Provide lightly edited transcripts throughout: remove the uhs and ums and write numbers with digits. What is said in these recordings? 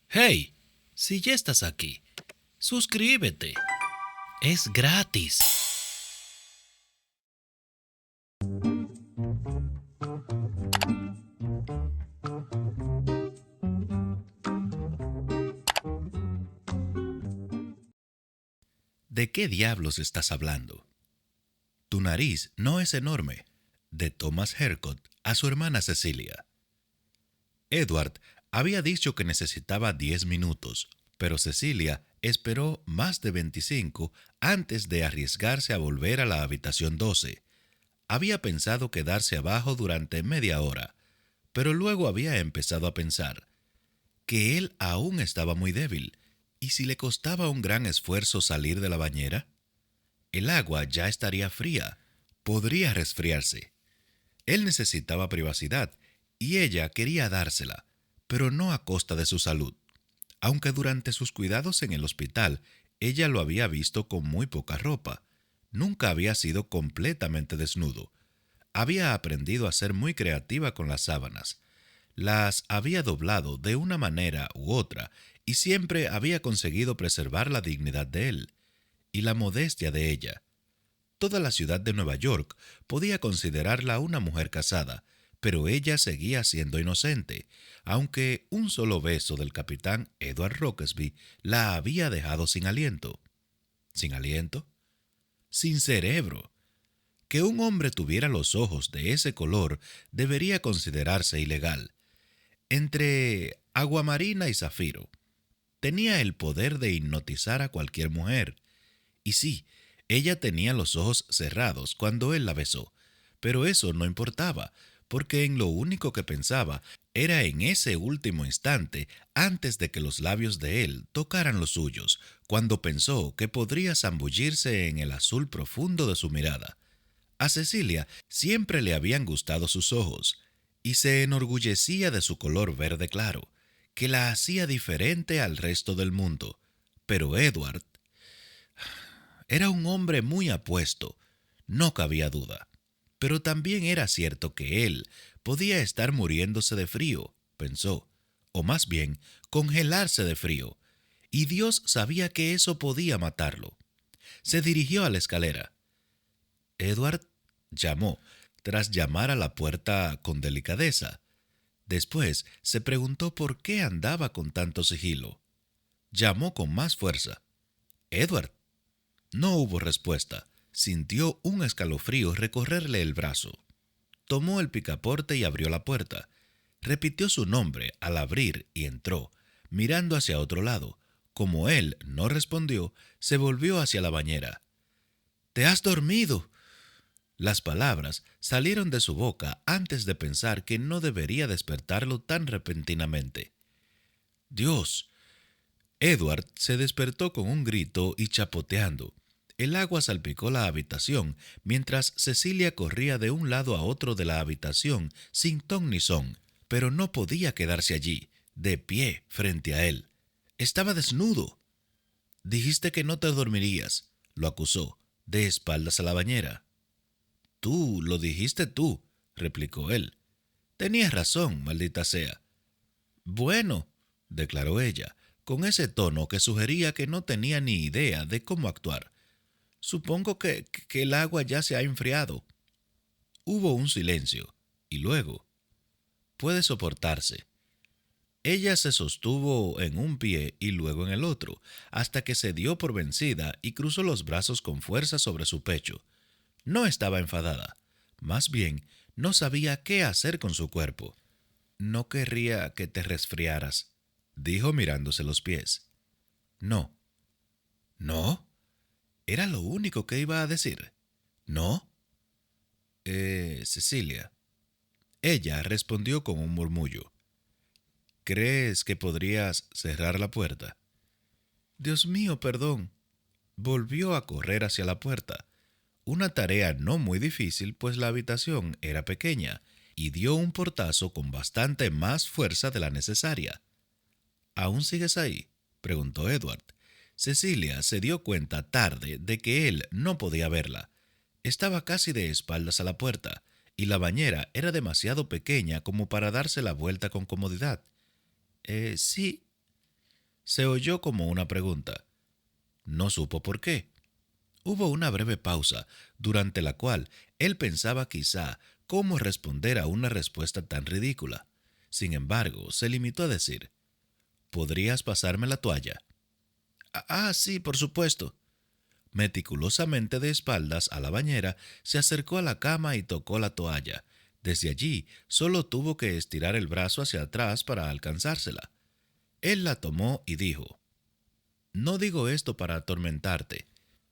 Hey, si ya estás aquí, suscríbete. Es gratis. ¿De qué diablos estás hablando? Tu nariz no es enorme. De Thomas Hercott a su hermana Cecilia. Edward había dicho que necesitaba 10 minutos, pero Cecilia esperó más de 25 antes de arriesgarse a volver a la habitación 12. Había pensado quedarse abajo durante media hora, pero luego había empezado a pensar que él aún estaba muy débil, y si le costaba un gran esfuerzo salir de la bañera, el agua ya estaría fría, podría resfriarse. Él necesitaba privacidad y ella quería dársela, pero no a costa de su salud. Aunque durante sus cuidados en el hospital ella lo había visto con muy poca ropa, nunca había sido completamente desnudo. Había aprendido a ser muy creativa con las sábanas. Las había doblado de una manera u otra y siempre había conseguido preservar la dignidad de él y la modestia de ella. Toda la ciudad de Nueva York podía considerarla una mujer casada, pero ella seguía siendo inocente, aunque un solo beso del capitán Edward Rockesby la había dejado sin aliento. ¿Sin aliento? Sin cerebro. Que un hombre tuviera los ojos de ese color debería considerarse ilegal. Entre aguamarina y zafiro, tenía el poder de hipnotizar a cualquier mujer. Y sí, ella tenía los ojos cerrados cuando él la besó, pero eso no importaba, porque en lo único que pensaba era en ese último instante antes de que los labios de él tocaran los suyos, cuando pensó que podría zambullirse en el azul profundo de su mirada. A Cecilia siempre le habían gustado sus ojos, y se enorgullecía de su color verde claro, que la hacía diferente al resto del mundo. Pero Edward era un hombre muy apuesto, no cabía duda. Pero también era cierto que él podía estar muriéndose de frío, pensó, o más bien congelarse de frío, y Dios sabía que eso podía matarlo. Se dirigió a la escalera. Edward llamó, tras llamar a la puerta con delicadeza. Después se preguntó por qué andaba con tanto sigilo. Llamó con más fuerza. Edward. No hubo respuesta. Sintió un escalofrío recorrerle el brazo. Tomó el picaporte y abrió la puerta. Repitió su nombre al abrir y entró, mirando hacia otro lado. Como él no respondió, se volvió hacia la bañera. «¿Te has dormido?». Las palabras salieron de su boca antes de pensar que no debería despertarlo tan repentinamente. «Dios». Edward se despertó con un grito y chapoteando. El agua salpicó la habitación mientras Cecilia corría de un lado a otro de la habitación sin ton ni son, pero no podía quedarse allí, de pie, frente a él. Estaba desnudo. «Dijiste que no te dormirías», lo acusó, de espaldas a la bañera. «Tú, lo dijiste tú», replicó él. «Tenías razón, maldita sea». «Bueno», declaró ella, con ese tono que sugería que no tenía ni idea de cómo actuar. «Supongo que el agua ya se ha enfriado». Hubo un silencio, y luego, «Puede soportarse». Ella se sostuvo en un pie y luego en el otro, hasta que se dio por vencida y cruzó los brazos con fuerza sobre su pecho. No estaba enfadada, más bien no sabía qué hacer con su cuerpo. «No querría que te resfriaras», dijo mirándose los pies. «No». «¿No?». Era lo único que iba a decir. «¿No?». Cecilia. Ella respondió con un murmullo. «¿Crees que podrías cerrar la puerta?». «Dios mío, perdón». Volvió a correr hacia la puerta. Una tarea no muy difícil, pues la habitación era pequeña, y dio un portazo con bastante más fuerza de la necesaria. «¿Aún sigues ahí?», preguntó Edward. Cecilia se dio cuenta tarde de que él no podía verla. Estaba casi de espaldas a la puerta, y la bañera era demasiado pequeña como para darse la vuelta con comodidad. Sí». Se oyó como una pregunta. No supo por qué. Hubo una breve pausa, durante la cual él pensaba quizá cómo responder a una respuesta tan ridícula. Sin embargo, se limitó a decir, ¿podrías pasarme la toalla? Sí, por supuesto. Meticulosamente de espaldas a la bañera, se acercó a la cama y tocó la toalla. Desde allí, solo tuvo que estirar el brazo hacia atrás para alcanzársela. Él la tomó y dijo, no digo esto para atormentarte.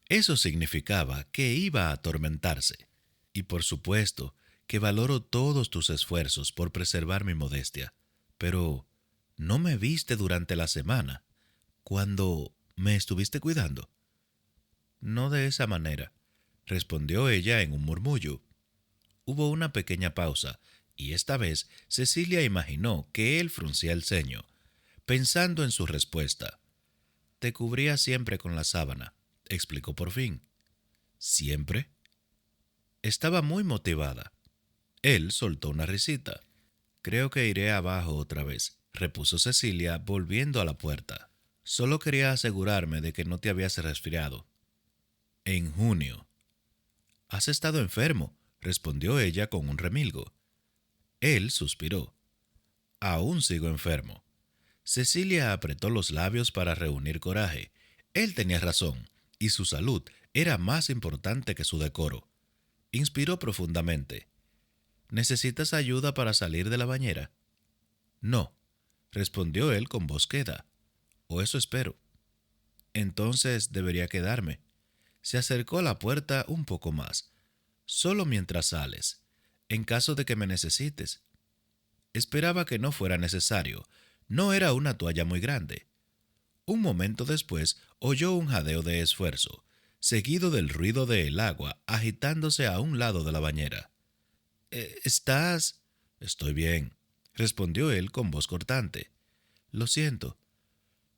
Eso significaba que iba a atormentarse. Y por supuesto que valoro todos tus esfuerzos por preservar mi modestia. Pero no me viste durante la semana, cuando me estuviste cuidando. No de esa manera, respondió ella en un murmullo. Hubo una pequeña pausa, y esta vez Cecilia imaginó que él fruncía el ceño, pensando en su respuesta. Te cubría siempre con la sábana, explicó por fin. ¿Siempre? Estaba muy motivada. Él soltó una risita. Creo que iré abajo otra vez, repuso Cecilia, volviendo a la puerta. Solo quería asegurarme de que no te habías resfriado. En junio. Has estado enfermo, respondió ella con un remilgo. Él suspiró. Aún sigo enfermo. Cecilia apretó los labios para reunir coraje. Él tenía razón, y su salud era más importante que su decoro. Inspiró profundamente. ¿Necesitas ayuda para salir de la bañera? No, respondió él con voz queda. O eso espero. Entonces debería quedarme. Se acercó a la puerta un poco más. Solo mientras sales, en caso de que me necesites. Esperaba que no fuera necesario. No era una toalla muy grande. Un momento después oyó un jadeo de esfuerzo, seguido del ruido del agua agitándose a un lado de la bañera. ¿Estás? Estoy bien, respondió él con voz cortante. Lo siento.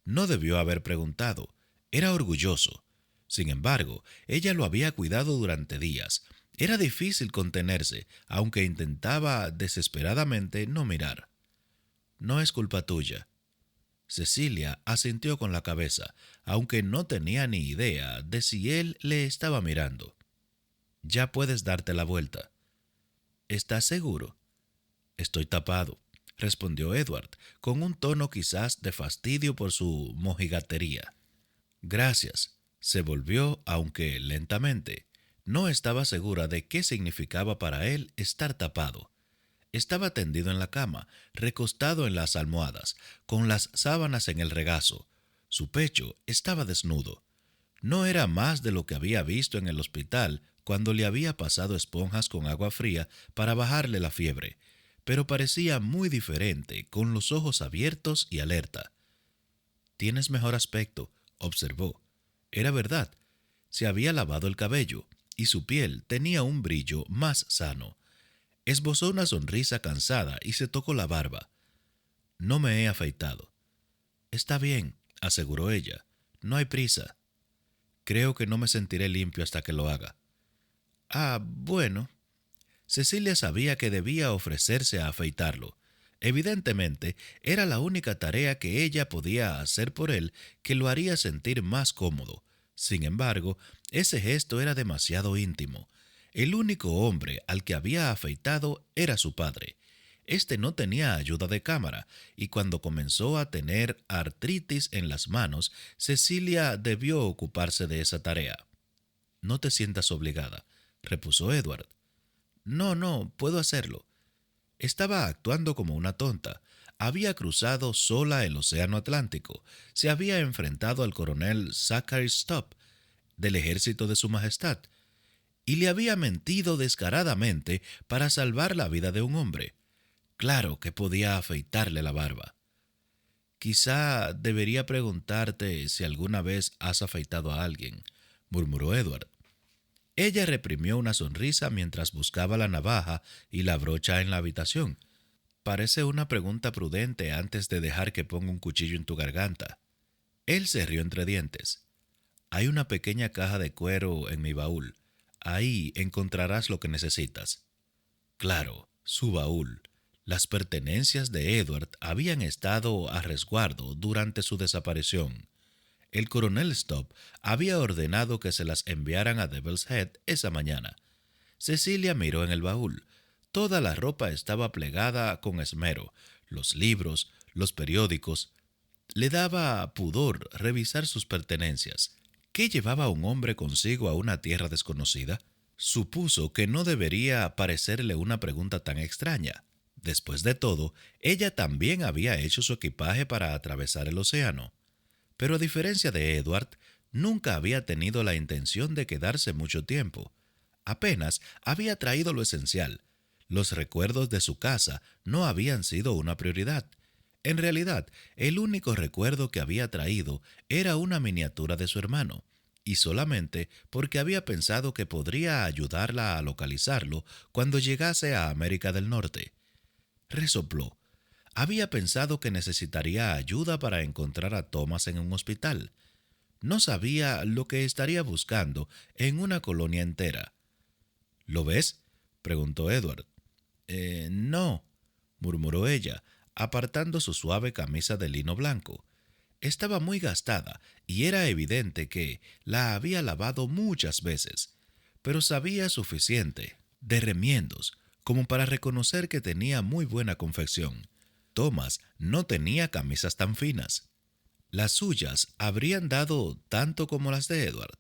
No debió haber preguntado. Era orgulloso. Sin embargo, ella lo había cuidado durante días. Era difícil contenerse, aunque intentaba desesperadamente no mirar. No es culpa tuya. Cecilia asintió con la cabeza, aunque no tenía ni idea de si él le estaba mirando. Ya puedes darte la vuelta. ¿Estás seguro? Estoy tapado, respondió Edward, con un tono quizás de fastidio por su mojigatería. Gracias. Se volvió, aunque lentamente. No estaba segura de qué significaba para él estar tapado. Estaba tendido en la cama, recostado en las almohadas, con las sábanas en el regazo. Su pecho estaba desnudo. No era más de lo que había visto en el hospital cuando le había pasado esponjas con agua fría para bajarle la fiebre, pero parecía muy diferente, con los ojos abiertos y alerta. Tienes mejor aspecto, observó. Era verdad. Se había lavado el cabello, y su piel tenía un brillo más sano. Esbozó una sonrisa cansada y se tocó la barba. No me he afeitado. Está bien, aseguró ella. No hay prisa. Creo que no me sentiré limpio hasta que lo haga. Bueno. Cecilia sabía que debía ofrecerse a afeitarlo. Evidentemente, era la única tarea que ella podía hacer por él que lo haría sentir más cómodo. Sin embargo, ese gesto era demasiado íntimo. El único hombre al que había afeitado era su padre. Este no tenía ayuda de cámara, y cuando comenzó a tener artritis en las manos, Cecilia debió ocuparse de esa tarea. No te sientas obligada, repuso Edward. No, puedo hacerlo. Estaba actuando como una tonta. Había cruzado sola el océano Atlántico. Se había enfrentado al coronel Zachary Stubb, del ejército de Su Majestad, y le había mentido descaradamente para salvar la vida de un hombre. Claro que podía afeitarle la barba. Quizá debería preguntarte si alguna vez has afeitado a alguien, murmuró Edward. Ella reprimió una sonrisa mientras buscaba la navaja y la brocha en la habitación. Parece una pregunta prudente antes de dejar que ponga un cuchillo en tu garganta. Él se rió entre dientes. Hay una pequeña caja de cuero en mi baúl. Ahí encontrarás lo que necesitas. Claro, su baúl. Las pertenencias de Edward habían estado a resguardo durante su desaparición. El coronel Stubb había ordenado que se las enviaran a Devil's Head esa mañana. Cecilia miró en el baúl. Toda la ropa estaba plegada con esmero, los libros, los periódicos. Le daba pudor revisar sus pertenencias. ¿Qué llevaba un hombre consigo a una tierra desconocida? Supuso que no debería parecerle una pregunta tan extraña. Después de todo, ella también había hecho su equipaje para atravesar el océano. Pero a diferencia de Edward, nunca había tenido la intención de quedarse mucho tiempo. Apenas había traído lo esencial. Los recuerdos de su casa no habían sido una prioridad. En realidad, el único recuerdo que había traído era una miniatura de su hermano, y solamente porque había pensado que podría ayudarla a localizarlo cuando llegase a América del Norte. Resopló. Había pensado que necesitaría ayuda para encontrar a Thomas en un hospital. No sabía lo que estaría buscando en una colonia entera. ¿Lo ves?, preguntó Edward. No, murmuró ella, apartando su suave camisa de lino blanco. Estaba muy gastada y era evidente que la había lavado muchas veces, pero sabía suficiente de remiendos como para reconocer que tenía muy buena confección. Thomas no tenía camisas tan finas. Las suyas habrían dado tanto como las de Edward.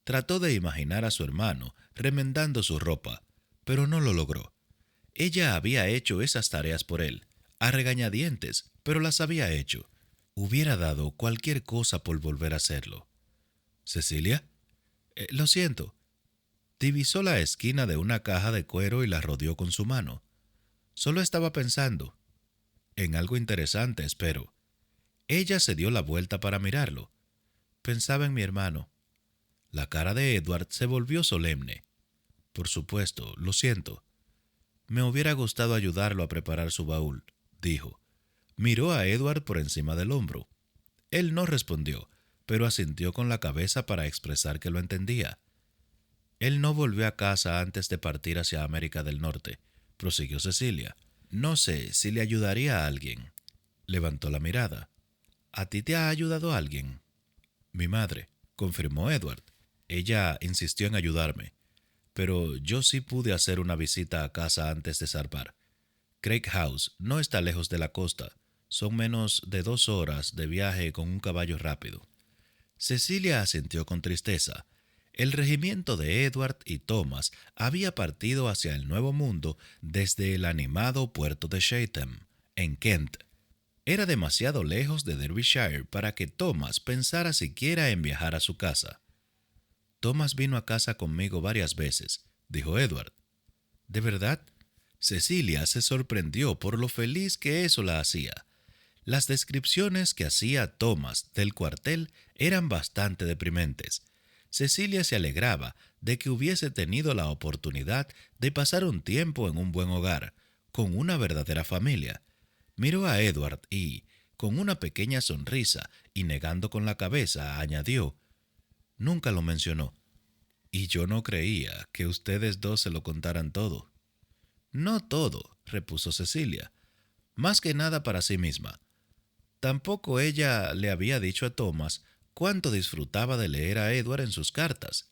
Trató de imaginar a su hermano remendando su ropa, pero no lo logró. Ella había hecho esas tareas por él, a regañadientes, pero las había hecho. Hubiera dado cualquier cosa por volver a hacerlo. ¿Cecilia? Lo siento. Divisó la esquina de una caja de cuero y la rodeó con su mano. Solo estaba pensando. En algo interesante, espero. Ella se dio la vuelta para mirarlo. Pensaba en mi hermano. La cara de Edward se volvió solemne. Por supuesto, lo siento. Me hubiera gustado ayudarlo a preparar su baúl, dijo. Miró a Edward por encima del hombro. Él no respondió, pero asintió con la cabeza para expresar que lo entendía. Él no volvió a casa antes de partir hacia América del Norte, prosiguió Cecilia. No sé si le ayudaría a alguien. Levantó la mirada. ¿A ti te ha ayudado alguien? Mi madre, confirmó Edward. Ella insistió en ayudarme, pero yo sí pude hacer una visita a casa antes de zarpar. Craig House no está lejos de la costa. Son menos de 2 horas de viaje con un caballo rápido. Cecilia asintió con tristeza. El regimiento de Edward y Thomas había partido hacia el Nuevo Mundo desde el animado puerto de Chatham, en Kent. Era demasiado lejos de Derbyshire para que Thomas pensara siquiera en viajar a su casa. Thomas vino a casa conmigo varias veces, dijo Edward. ¿De verdad? Cecilia se sorprendió por lo feliz que eso la hacía. Las descripciones que hacía Thomas del cuartel eran bastante deprimentes. Cecilia se alegraba de que hubiese tenido la oportunidad de pasar un tiempo en un buen hogar, con una verdadera familia. Miró a Edward y, con una pequeña sonrisa y negando con la cabeza, añadió: Nunca lo mencionó. Y yo no creía que ustedes dos se lo contaran todo. No todo, repuso Cecilia, más que nada para sí misma. Tampoco ella le había dicho a Thomas cuánto disfrutaba de leer a Edward en sus cartas.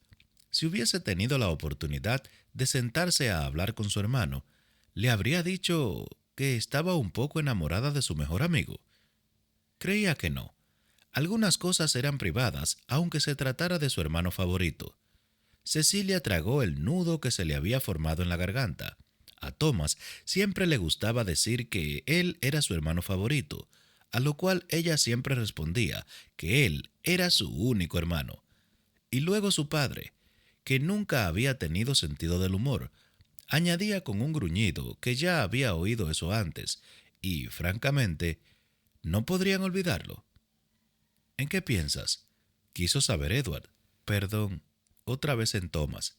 Si hubiese tenido la oportunidad de sentarse a hablar con su hermano, le habría dicho que estaba un poco enamorada de su mejor amigo. Creía que no. Algunas cosas eran privadas, aunque se tratara de su hermano favorito. Cecilia tragó el nudo que se le había formado en la garganta. A Thomas siempre le gustaba decir que él era su hermano favorito, a lo cual ella siempre respondía que él era su único hermano. Y luego su padre, que nunca había tenido sentido del humor, añadía con un gruñido que ya había oído eso antes, y, francamente, no podrían olvidarlo. ¿En qué piensas?, quiso saber Edward. Perdón, otra vez en Thomas.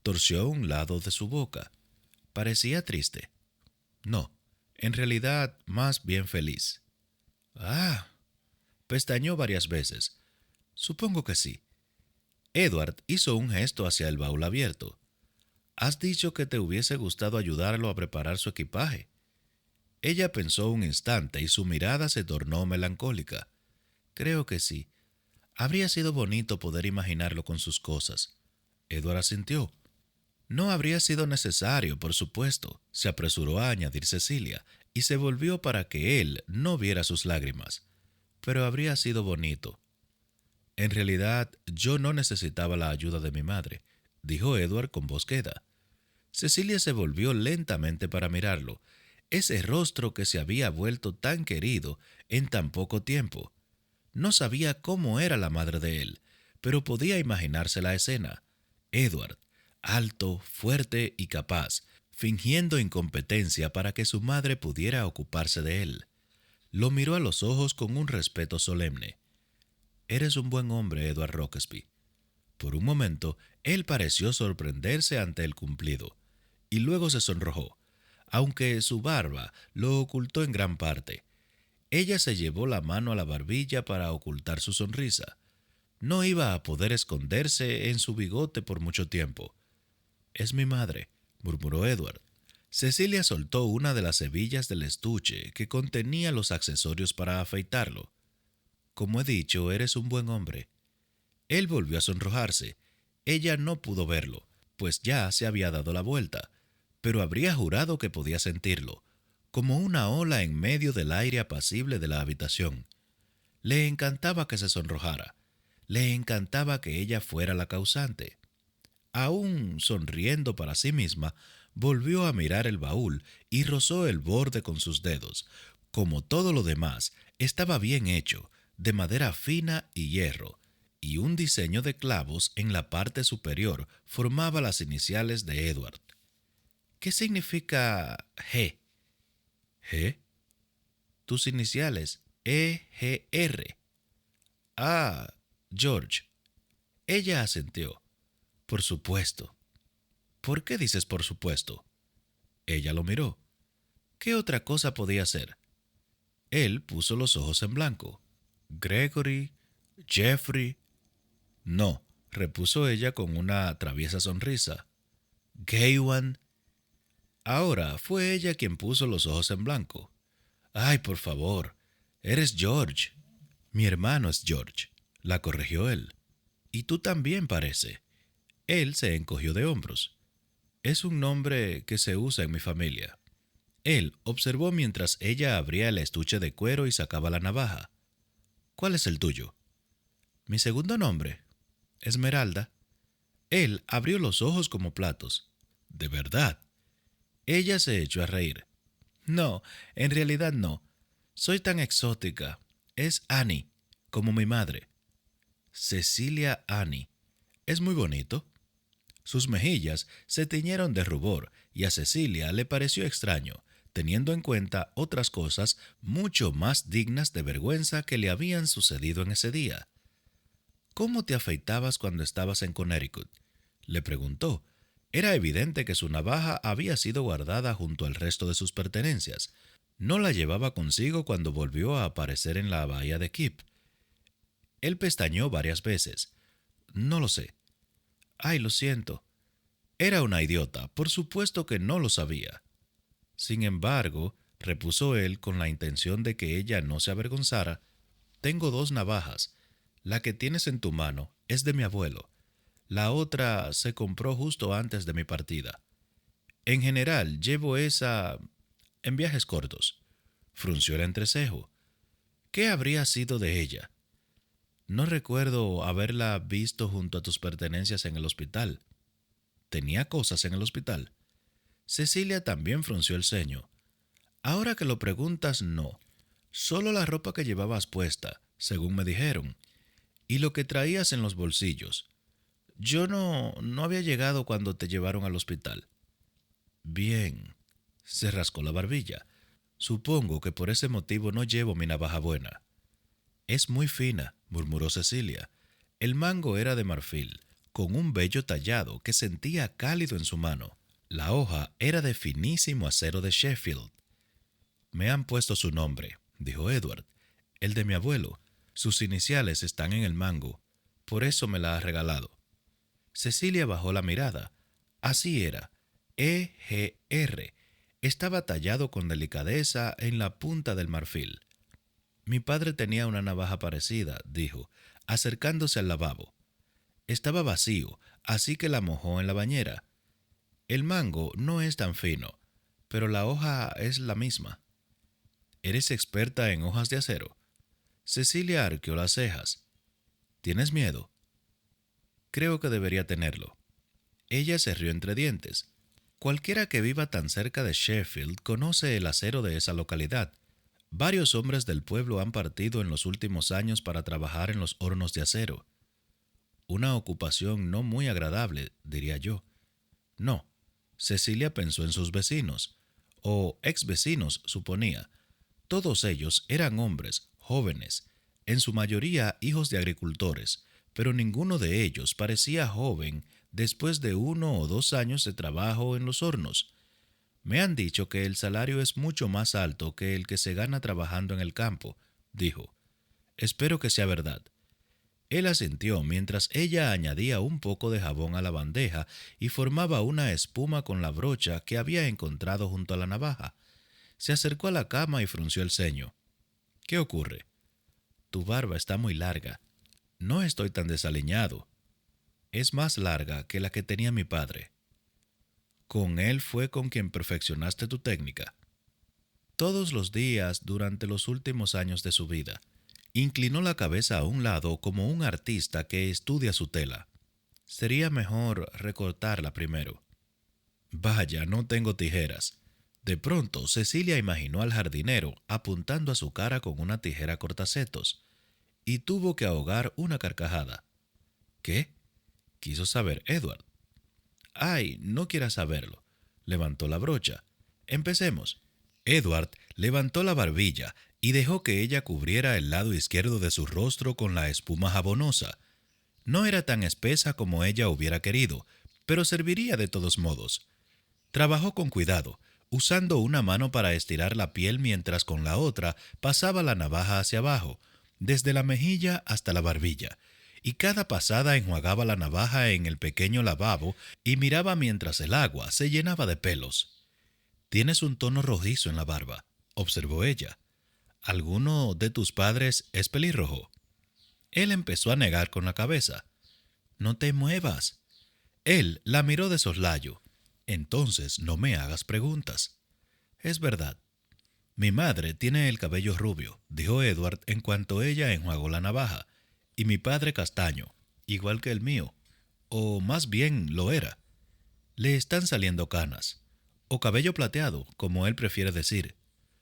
Torció un lado de su boca. Parecía triste. No, en realidad más bien feliz. Ah, pestañeó varias veces. Supongo que sí. Edward hizo un gesto hacia el baúl abierto. Has dicho que te hubiese gustado ayudarlo a preparar su equipaje. Ella pensó un instante y su mirada se tornó melancólica. Creo que sí. Habría sido bonito poder imaginarlo con sus cosas. Edward asintió. No habría sido necesario, por supuesto, se apresuró a añadir Cecilia, y se volvió para que él no viera sus lágrimas. Pero habría sido bonito. En realidad, yo no necesitaba la ayuda de mi madre, dijo Edward con voz queda. Cecilia se volvió lentamente para mirarlo, ese rostro que se había vuelto tan querido en tan poco tiempo. No sabía cómo era la madre de él, pero podía imaginarse la escena. Edward, alto, fuerte y capaz, fingiendo incompetencia para que su madre pudiera ocuparse de él. Lo miró a los ojos con un respeto solemne. Eres un buen hombre, Edward Rockesby. Por un momento, él pareció sorprenderse ante el cumplido, y luego se sonrojó, aunque su barba lo ocultó en gran parte. Ella se llevó la mano a la barbilla para ocultar su sonrisa. No iba a poder esconderse en su bigote por mucho tiempo. Es mi madre, murmuró Edward. Cecilia soltó una de las hebillas del estuche que contenía los accesorios para afeitarlo. Como he dicho, eres un buen hombre. Él volvió a sonrojarse. Ella no pudo verlo, pues ya se había dado la vuelta, pero habría jurado que podía sentirlo, como una ola en medio del aire apacible de la habitación. Le encantaba que se sonrojara. Le encantaba que ella fuera la causante. Aún sonriendo para sí misma, volvió a mirar el baúl y rozó el borde con sus dedos. Como todo lo demás, estaba bien hecho, de madera fina y hierro, y un diseño de clavos en la parte superior formaba las iniciales de Edward. ¿Qué significa G? ¿G? Tus iniciales, E-G-R. Ah, George. Ella asintió. Por supuesto. ¿Por qué dices por supuesto? Ella lo miró. ¿Qué otra cosa podía ser? Él puso los ojos en blanco. Gregory, Jeffrey. No, repuso ella con una traviesa sonrisa. Gawain. Ahora fue ella quien puso los ojos en blanco. Ay, por favor, eres George. Mi hermano es George, la corrigió él. Y tú también parece. Él se encogió de hombros. Es un nombre que se usa en mi familia. Él observó mientras ella abría el estuche de cuero y sacaba la navaja. ¿Cuál es el tuyo? Mi segundo nombre, Esmeralda. Él abrió los ojos como platos. ¿De verdad? Ella se echó a reír. No, en realidad no. Soy tan exótica. Es Annie, como mi madre. Cecilia Annie. Es muy bonito. Sus mejillas se tiñeron de rubor y a Cecilia le pareció extraño, teniendo en cuenta otras cosas mucho más dignas de vergüenza que le habían sucedido en ese día. ¿Cómo te afeitabas cuando estabas en Connecticut?, le preguntó. Era evidente que su navaja había sido guardada junto al resto de sus pertenencias. No la llevaba consigo cuando volvió a aparecer en la bahía de Kip. Él pestañeó varias veces. No lo sé. Ay, lo siento. Era una idiota, por supuesto que no lo sabía. Sin embargo, repuso él con la intención de que ella no se avergonzara, tengo 2 navajas. La que tienes en tu mano es de mi abuelo. La otra se compró justo antes de mi partida. En general, llevo esa en viajes cortos. Frunció el entrecejo. ¿Qué habría sido de ella? No recuerdo haberla visto junto a tus pertenencias en el hospital. ¿Tenía cosas en el hospital? Cecilia también frunció el ceño. Ahora que lo preguntas, no. Solo la ropa que llevabas puesta, según me dijeron, y lo que traías en los bolsillos. Yo no había llegado cuando te llevaron al hospital. Bien. Se rascó la barbilla. Supongo que por ese motivo no llevo mi navaja buena. Es muy fina, murmuró Cecilia. El mango era de marfil, con un vello tallado que sentía cálido en su mano. La hoja era de finísimo acero de Sheffield. Me han puesto su nombre, dijo Edward. El de mi abuelo. Sus iniciales están en el mango. Por eso me la ha regalado. Cecilia bajó la mirada. Así era. E-G-R. estaba tallado con delicadeza en la punta del marfil. Mi padre tenía una navaja parecida, dijo, acercándose al lavabo. Estaba vacío, así que la mojó en la bañera. El mango no es tan fino, pero la hoja es la misma. ¿Eres experta en hojas de acero? Cecilia arqueó las cejas. ¿Tienes miedo? Creo que debería tenerlo. Ella se rió entre dientes. Cualquiera que viva tan cerca de Sheffield conoce el acero de esa localidad. Varios hombres del pueblo han partido en los últimos años para trabajar en los hornos de acero. Una ocupación no muy agradable, diría yo. No. Cecilia pensó en sus vecinos, o ex vecinos, suponía. Todos ellos eran hombres, jóvenes, en su mayoría hijos de agricultores, pero ninguno de ellos parecía joven después de 1 o 2 años de trabajo en los hornos. Me han dicho que el salario es mucho más alto que el que se gana trabajando en el campo, dijo. Espero que sea verdad. Él asintió mientras ella añadía un poco de jabón a la bandeja y formaba una espuma con la brocha que había encontrado junto a la navaja. Se acercó a la cama y frunció el ceño. ¿Qué ocurre? Tu barba está muy larga. No estoy tan desaliñado. Es más larga que la que tenía mi padre. ¿Con él fue con quien perfeccionaste tu técnica? Todos los días durante los últimos años de su vida. Inclinó la cabeza a un lado como un artista que estudia su tela. Sería mejor recortarla primero. Vaya, no tengo tijeras. De pronto, Cecilia imaginó al jardinero apuntando a su cara con una tijera cortacetos, y tuvo que ahogar una carcajada. ¿Qué? Quiso saber Edward. Ay, no quieras saberlo. Levantó la brocha. Empecemos. Edward levantó la barbilla y dejó que ella cubriera el lado izquierdo de su rostro con la espuma jabonosa. No era tan espesa como ella hubiera querido, pero serviría de todos modos. Trabajó con cuidado, usando una mano para estirar la piel mientras con la otra pasaba la navaja hacia abajo, desde la mejilla hasta la barbilla, y cada pasada enjuagaba la navaja en el pequeño lavabo y miraba mientras el agua se llenaba de pelos. «Tienes un tono rojizo en la barba», observó ella. «¿Alguno de tus padres es pelirrojo?» Él empezó a negar con la cabeza. «No te muevas». Él la miró de soslayo. «Entonces no me hagas preguntas». «Es verdad». «Mi madre tiene el cabello rubio», dijo Edward en cuanto ella enjuagó la navaja, «y mi padre castaño, igual que el mío. O más bien lo era. Le están saliendo canas. O cabello plateado, como él prefiere decir».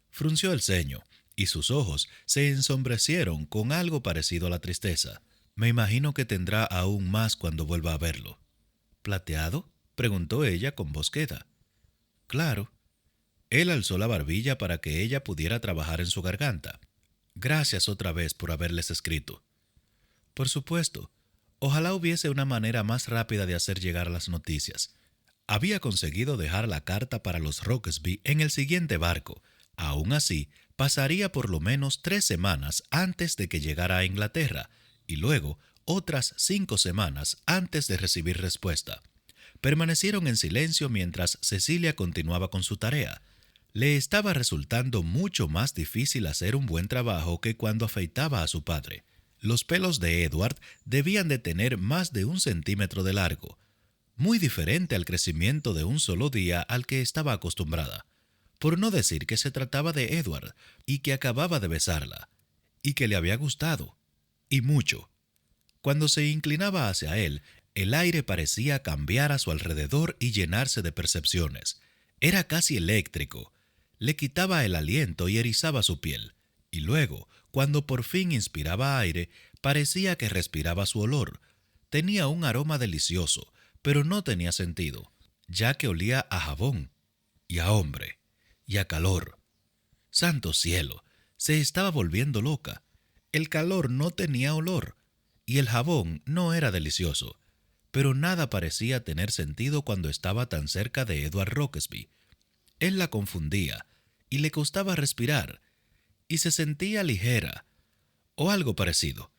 Frunció el ceño, y sus ojos se ensombrecieron con algo parecido a la tristeza. «Me imagino que tendrá aún más cuando vuelva a verlo». «¿Plateado?», preguntó ella con voz queda. «Claro». Él alzó la barbilla para que ella pudiera trabajar en su garganta. «Gracias otra vez por haberles escrito». «Por supuesto. Ojalá hubiese una manera más rápida de hacer llegar las noticias». Había conseguido dejar la carta para los Roxby en el siguiente barco. Aún así, pasaría por lo menos 3 semanas antes de que llegara a Inglaterra, y luego otras 5 semanas antes de recibir respuesta. Permanecieron en silencio mientras Cecilia continuaba con su tarea. Le estaba resultando mucho más difícil hacer un buen trabajo que cuando afeitaba a su padre. Los pelos de Edward debían de tener más de 1 centímetro de largo, muy diferente al crecimiento de un solo día al que estaba acostumbrada. Por no decir que se trataba de Edward, y que acababa de besarla, y que le había gustado, y mucho. Cuando se inclinaba hacia él, el aire parecía cambiar a su alrededor y llenarse de percepciones. Era casi eléctrico. Le quitaba el aliento y erizaba su piel. Y luego, cuando por fin inspiraba aire, parecía que respiraba su olor. Tenía un aroma delicioso, pero no tenía sentido, ya que olía a jabón, y a hombre, y a calor. ¡Santo cielo! Se estaba volviendo loca. El calor no tenía olor, y el jabón no era delicioso. Pero nada parecía tener sentido cuando estaba tan cerca de Edward Roxby. Él la confundía, y le costaba respirar, y se sentía ligera, o algo parecido.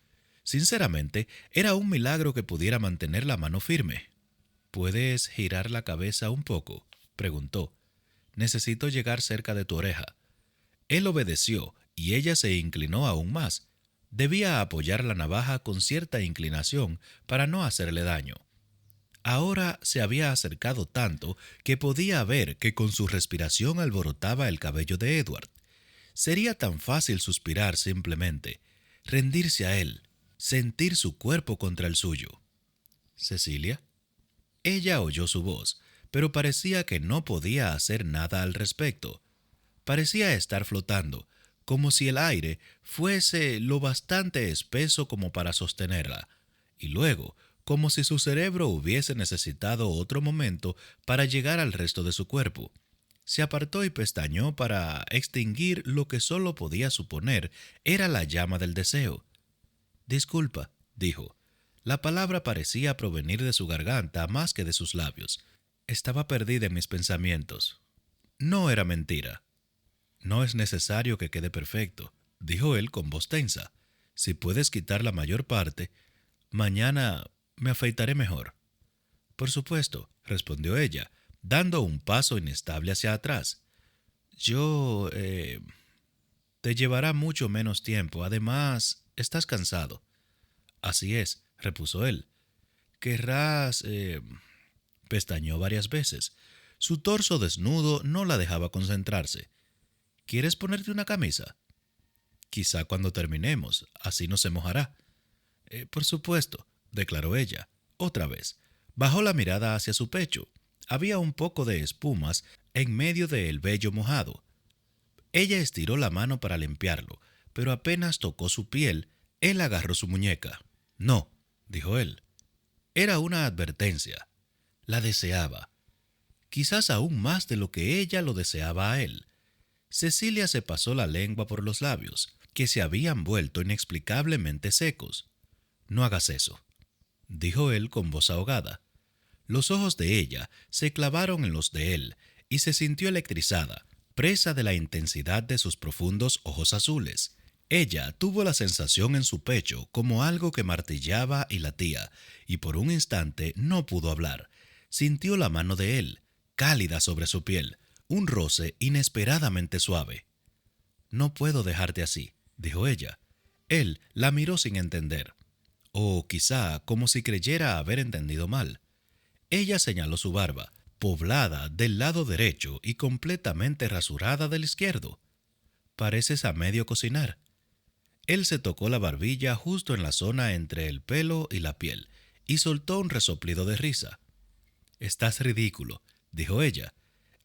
Sinceramente, era un milagro que pudiera mantener la mano firme. «¿Puedes girar la cabeza un poco?», preguntó. Necesito llegar cerca de tu oreja. Él obedeció y ella se inclinó aún más. Debía apoyar la navaja con cierta inclinación para no hacerle daño. Ahora se había acercado tanto que podía ver que con su respiración alborotaba el cabello de Edward. Sería tan fácil suspirar simplemente, rendirse a él, sentir su cuerpo contra el suyo. ¿Cecilia? Ella oyó su voz, pero parecía que no podía hacer nada al respecto. Parecía estar flotando, como si el aire fuese lo bastante espeso como para sostenerla, y luego, como si su cerebro hubiese necesitado otro momento para llegar al resto de su cuerpo. Se apartó y pestañeó para extinguir lo que solo podía suponer era la llama del deseo. «Disculpa», dijo. La palabra parecía provenir de su garganta más que de sus labios. Estaba perdida en mis pensamientos. No era mentira. «No es necesario que quede perfecto», dijo él con voz tensa. «Si puedes quitar la mayor parte, mañana me afeitaré mejor». «Por supuesto», respondió ella, dando un paso inestable hacia atrás. «Yo... te llevará mucho menos tiempo. Además, estás cansado». «Así es», repuso él. «Querrás... pestañeó varias veces. Su torso desnudo no la dejaba concentrarse. «¿Quieres ponerte una camisa?» «Quizá cuando terminemos, así no se mojará». Por supuesto», declaró ella. Otra vez. Bajó la mirada hacia su pecho. Había un poco de espumas en medio del vello mojado. Ella estiró la mano para limpiarlo, pero apenas tocó su piel, él agarró su muñeca. «No», dijo él. Era una advertencia. La deseaba. Quizás aún más de lo que ella lo deseaba a él. Cecilia se pasó la lengua por los labios, que se habían vuelto inexplicablemente secos. «No hagas eso», dijo él con voz ahogada. Los ojos de ella se clavaron en los de él y se sintió electrizada, presa de la intensidad de sus profundos ojos azules. Ella tuvo la sensación en su pecho como algo que martillaba y latía, y por un instante no pudo hablar. Sintió la mano de él, cálida sobre su piel, un roce inesperadamente suave. «No puedo dejarte así», dijo ella. Él la miró sin entender, o quizá como si creyera haber entendido mal. Ella señaló su barba, poblada del lado derecho y completamente rasurada del izquierdo. «Pareces a medio cocinar». Él se tocó la barbilla justo en la zona entre el pelo y la piel, y soltó un resoplido de risa. «Estás ridículo», dijo ella.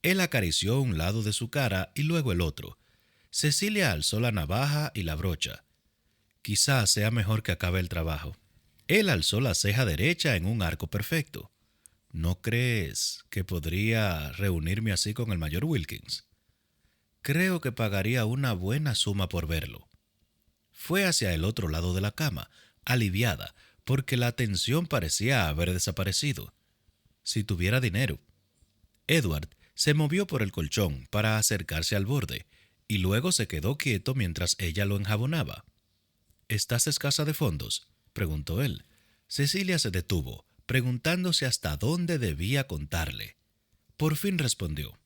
Él acarició un lado de su cara y luego el otro. Cecilia alzó la navaja y la brocha. «Quizás sea mejor que acabe el trabajo». Él alzó la ceja derecha en un arco perfecto. «¿No crees que podría reunirme así con el mayor Wilkins?» «Creo que pagaría una buena suma por verlo». Fue hacia el otro lado de la cama, aliviada, porque la tensión parecía haber desaparecido. «Si tuviera dinero». Edward se movió por el colchón para acercarse al borde, y luego se quedó quieto mientras ella lo enjabonaba. «¿Estás escasa de fondos?», preguntó él. Cecilia se detuvo, preguntándose hasta dónde debía contarle. Por fin respondió.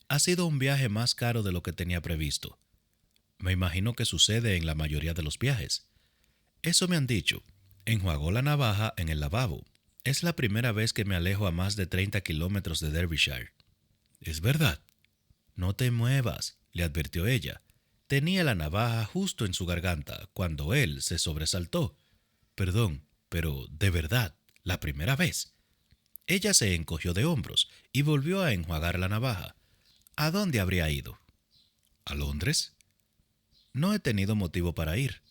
«Ha sido un viaje más caro de lo que tenía previsto». «Me imagino que sucede en la mayoría de los viajes». «Eso me han dicho». Enjuagó la navaja en el lavabo. «Es la primera vez que me alejo a más de 30 kilómetros de Derbyshire». «¿Es verdad?» «No te muevas», le advirtió ella. Tenía la navaja justo en su garganta cuando él se sobresaltó. «Perdón, pero de verdad, la primera vez». Ella se encogió de hombros y volvió a enjuagar la navaja. «¿A dónde habría ido?» «¿A Londres?» «No he tenido motivo para ir».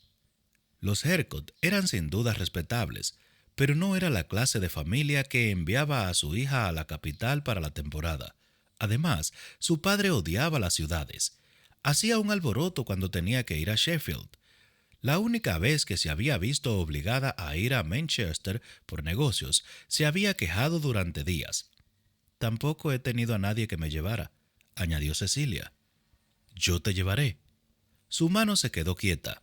Los Hercott eran sin duda respetables, pero no era la clase de familia que enviaba a su hija a la capital para la temporada. Además, su padre odiaba las ciudades. Hacía un alboroto cuando tenía que ir a Sheffield. La única vez que se había visto obligada a ir a Manchester por negocios, se había quejado durante días. «Tampoco he tenido a nadie que me llevara», añadió Cecilia. «Yo te llevaré». Su mano se quedó quieta.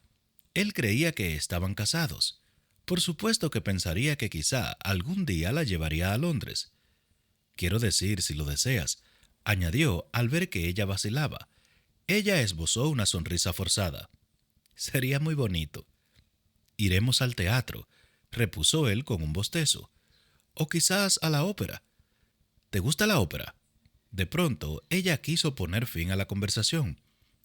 Él creía que estaban casados. Por supuesto que pensaría que quizá algún día la llevaría a Londres. «Quiero decir, si lo deseas», añadió al ver que ella vacilaba. Ella esbozó una sonrisa forzada. Sería muy bonito. Iremos al teatro, repuso él con un bostezo. O quizás a la ópera. ¿Te gusta la ópera? De pronto, ella quiso poner fin a la conversación.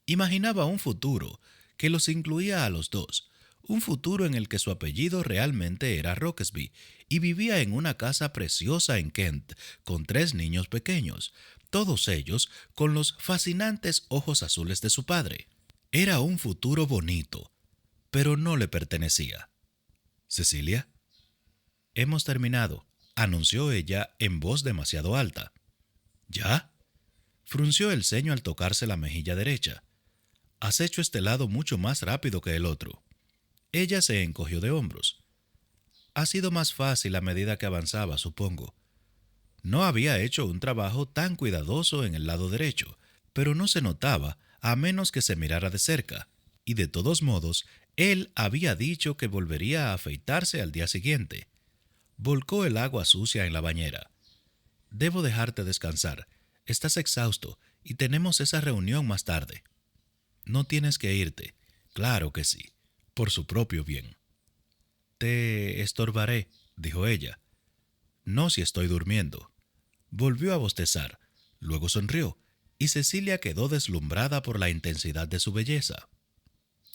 Imaginaba un futuro que los incluía a los dos, un futuro en el que su apellido realmente era Rockesby y vivía en una casa preciosa en Kent, con 3 niños pequeños, todos ellos con los fascinantes ojos azules de su padre. Era un futuro bonito, pero no le pertenecía. ¿Cecilia? Hemos terminado, anunció ella en voz demasiado alta. ¿Ya? Frunció el ceño al tocarse la mejilla derecha. Has hecho este lado mucho más rápido que el otro. Ella se encogió de hombros. Ha sido más fácil a medida que avanzaba, supongo. No había hecho un trabajo tan cuidadoso en el lado derecho, pero no se notaba a menos que se mirara de cerca, y de todos modos, él había dicho que volvería a afeitarse al día siguiente. Volcó el agua sucia en la bañera. Debo dejarte descansar. Estás exhausto y tenemos esa reunión más tarde. No tienes que irte. Claro que sí. Por su propio bien. Te estorbaré, dijo ella. No si estoy durmiendo. Volvió a bostezar, luego sonrió, y Cecilia quedó deslumbrada por la intensidad de su belleza.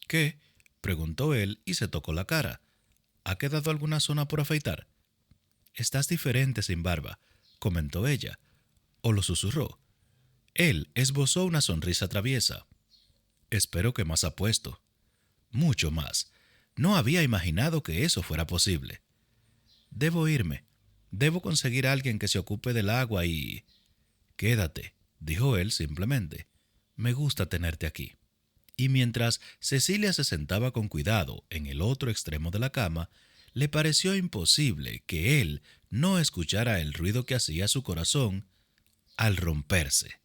¿Qué? Preguntó él y se tocó la cara. ¿Ha quedado alguna zona por afeitar? Estás diferente sin barba, comentó ella, o lo susurró. Él esbozó una sonrisa traviesa. Espero que más apuesto. Mucho más. No había imaginado que eso fuera posible. Debo irme. Debo conseguir a alguien que se ocupe del agua y... Quédate, dijo él simplemente. Me gusta tenerte aquí. Y mientras Cecilia se sentaba con cuidado en el otro extremo de la cama, le pareció imposible que él no escuchara el ruido que hacía su corazón al romperse.